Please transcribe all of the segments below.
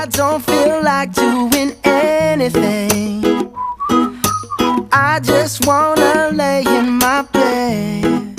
I don't feel like doing anything. I just wanna lay in my bed.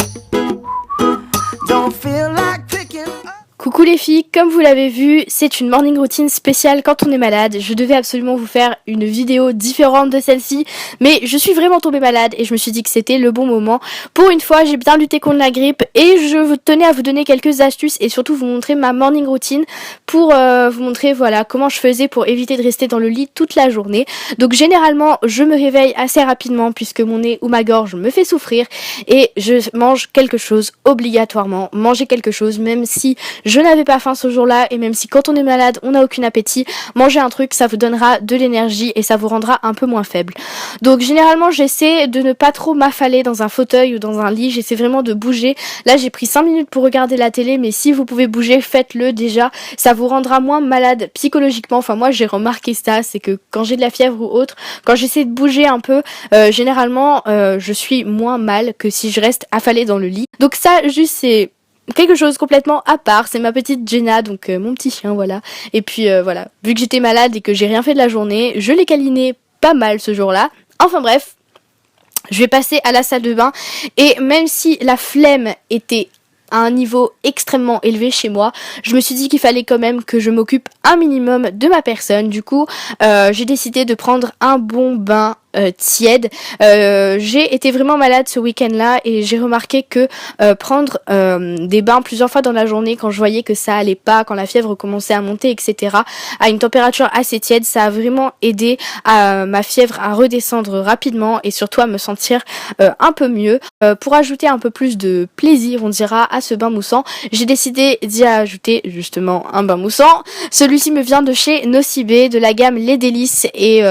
Don't feel like picking up. Coucou les filles, comme vous l'avez vu, c'est une morning routine spéciale quand on est malade. Je devais absolument vous faire une vidéo différente de celle-ci, mais je suis vraiment tombée malade et je me suis dit que c'était le bon moment. Pour une fois, j'ai bien lutté contre la grippe et je tenais à vous donner quelques astuces et surtout vous montrer ma morning routine pour vous montrer voilà comment je faisais pour éviter de rester dans le lit toute la journée. Donc généralement, je me réveille assez rapidement puisque mon nez ou ma gorge me fait souffrir et je mange quelque chose obligatoirement. Manger quelque chose même si je n'avais pas faim ce jour-là et même si quand on est malade on n'a aucun appétit, manger un truc ça vous donnera de l'énergie et ça vous rendra un peu moins faible. Donc généralement j'essaie de ne pas trop m'affaler dans un fauteuil ou dans un lit, j'essaie vraiment de bouger. Là j'ai pris 5 minutes pour regarder la télé, mais si vous pouvez bouger faites-le déjà, ça vous rendra moins malade psychologiquement. Enfin moi j'ai remarqué ça, c'est que quand j'ai de la fièvre ou autre, quand j'essaie de bouger un peu, généralement je suis moins mal que si je reste affalée dans le lit. Donc ça juste c'est quelque chose complètement à part, c'est ma petite Jenna, donc mon petit chien, voilà. Et puis voilà, vu que j'étais malade et que j'ai rien fait de la journée, je l'ai câliné pas mal ce jour-là. Enfin bref, je vais passer à la salle de bain et même si la flemme était à un niveau extrêmement élevé chez moi, je me suis dit qu'il fallait quand même que je m'occupe un minimum de ma personne. Du coup, j'ai décidé de prendre un bon bain tiède. J'ai été vraiment malade ce week-end-là et j'ai remarqué que prendre des bains plusieurs fois dans la journée quand je voyais que ça allait pas, quand la fièvre commençait à monter, etc., à une température assez tiède, ça a vraiment aidé à ma fièvre à redescendre rapidement et surtout à me sentir un peu mieux. Pour ajouter un peu plus de plaisir, on dira, à ce bain moussant, j'ai décidé d'y ajouter justement un bain moussant. Celui-ci me vient de chez Nocibé, de la gamme Les Délices et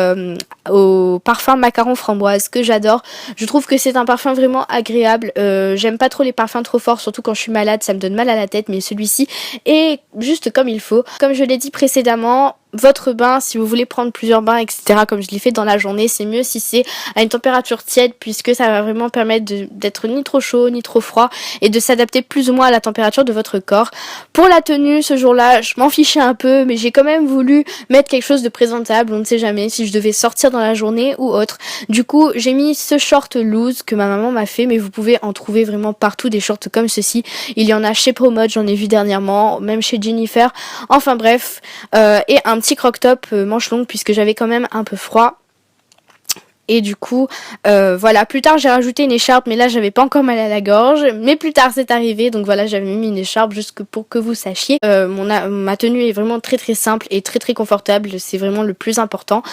au parfum macaron framboise que j'adore. Je trouve que c'est un parfum vraiment agréable. J'aime pas trop les parfums trop forts, surtout quand je suis malade, ça me donne mal à la tête, mais celui-ci est juste comme il faut. Comme je l'ai dit précédemment, votre bain, si vous voulez prendre plusieurs bains, etc., comme je l'ai fait dans la journée, c'est mieux si c'est à une température tiède, puisque ça va vraiment permettre d'être ni trop chaud, ni trop froid, et de s'adapter plus ou moins à la température de votre corps. Pour la tenue, ce jour-là, je m'en fichais un peu, mais j'ai quand même voulu mettre quelque chose de présentable, on ne sait jamais si je devais sortir dans la journée ou autre. Du coup, j'ai mis ce short loose que ma maman m'a fait, mais vous pouvez en trouver vraiment partout, des shorts comme ceci. Il y en a chez Promode, j'en ai vu dernièrement, même chez Jennifer. Enfin bref, et un petit croc-top manche longue puisque j'avais quand même un peu froid. Et du coup, voilà, plus tard j'ai rajouté une écharpe, mais là j'avais pas encore mal à la gorge. Mais plus tard c'est arrivé, donc voilà, j'avais mis une écharpe juste pour que vous sachiez. Ma tenue est vraiment très très simple et très très confortable, c'est vraiment le plus important.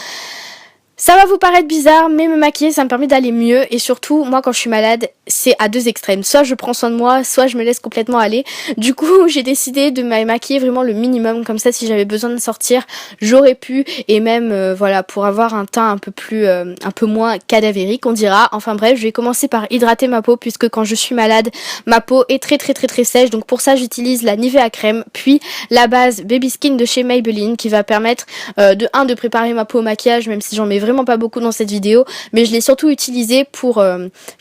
Ça va vous paraître bizarre, mais me maquiller, ça me permet d'aller mieux. Et surtout, moi, quand je suis malade, c'est à deux extrêmes. Soit je prends soin de moi, soit je me laisse complètement aller. Du coup, j'ai décidé de me maquiller vraiment le minimum. Comme ça, si j'avais besoin de sortir, j'aurais pu. Et même, voilà, pour avoir un teint un peu moins cadavérique, on dira. Enfin bref, je vais commencer par hydrater ma peau, puisque quand je suis malade, ma peau est très très très très sèche. Donc pour ça, j'utilise la Nivea crème, puis la base Baby Skin de chez Maybelline, qui va permettre de préparer ma peau au maquillage, même si j'en mets vraiment pas beaucoup dans cette vidéo, mais je l'ai surtout utilisé pour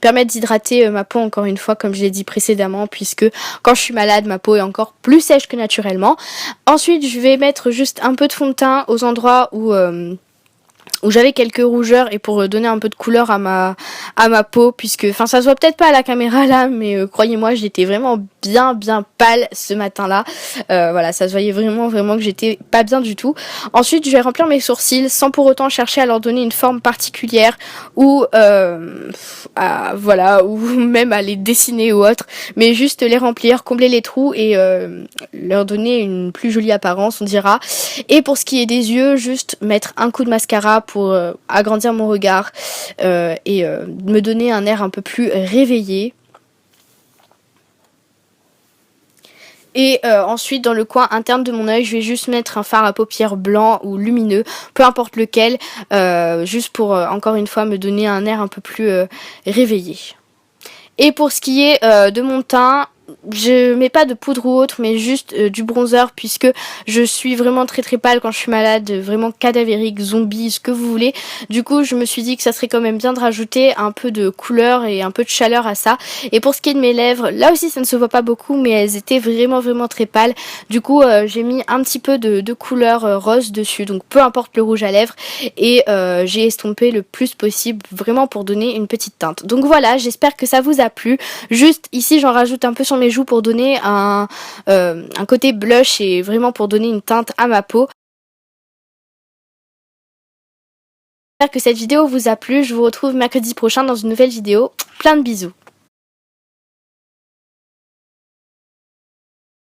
permettre d'hydrater ma peau encore une fois, comme je l'ai dit précédemment, puisque quand je suis malade, ma peau est encore plus sèche que naturellement. Ensuite, je vais mettre juste un peu de fond de teint aux endroits où j'avais quelques rougeurs et pour donner un peu de couleur à ma peau, puisque enfin ça se voit peut-être pas à la caméra là, mais croyez-moi, j'étais vraiment bien pâle ce matin-là. Voilà, ça se voyait vraiment que j'étais pas bien du tout. Ensuite, je vais remplir mes sourcils sans pour autant chercher à leur donner une forme particulière ou voilà, ou même à les dessiner ou autre, mais juste les remplir, combler les trous et leur donner une plus jolie apparence, on dira. Et pour ce qui est des yeux, juste mettre un coup de mascara pour agrandir mon regard et me donner un air un peu plus réveillé. Et ensuite, dans le coin interne de mon œil, je vais juste mettre un fard à paupières blanc ou lumineux, peu importe lequel, juste pour encore une fois me donner un air un peu plus réveillé. Et pour ce qui est de mon teint, je mets pas de poudre ou autre, mais juste du bronzer, puisque je suis vraiment très très pâle quand je suis malade, vraiment cadavérique, zombie, ce que vous voulez. Du coup, je me suis dit que ça serait quand même bien de rajouter un peu de couleur et un peu de chaleur à ça. Et pour ce qui est de mes lèvres, là aussi ça ne se voit pas beaucoup, mais elles étaient vraiment très pâles. Du coup, j'ai mis un petit peu de couleur rose dessus, donc peu importe le rouge à lèvres, et j'ai estompé le plus possible, vraiment pour donner une petite teinte. Donc voilà, j'espère que ça vous a plu. Juste ici, j'en rajoute un peu sur mes joues pour donner un côté blush et vraiment pour donner une teinte à ma peau. J'espère que cette vidéo vous a plu. Je vous retrouve mercredi prochain dans une nouvelle vidéo. Plein de bisous.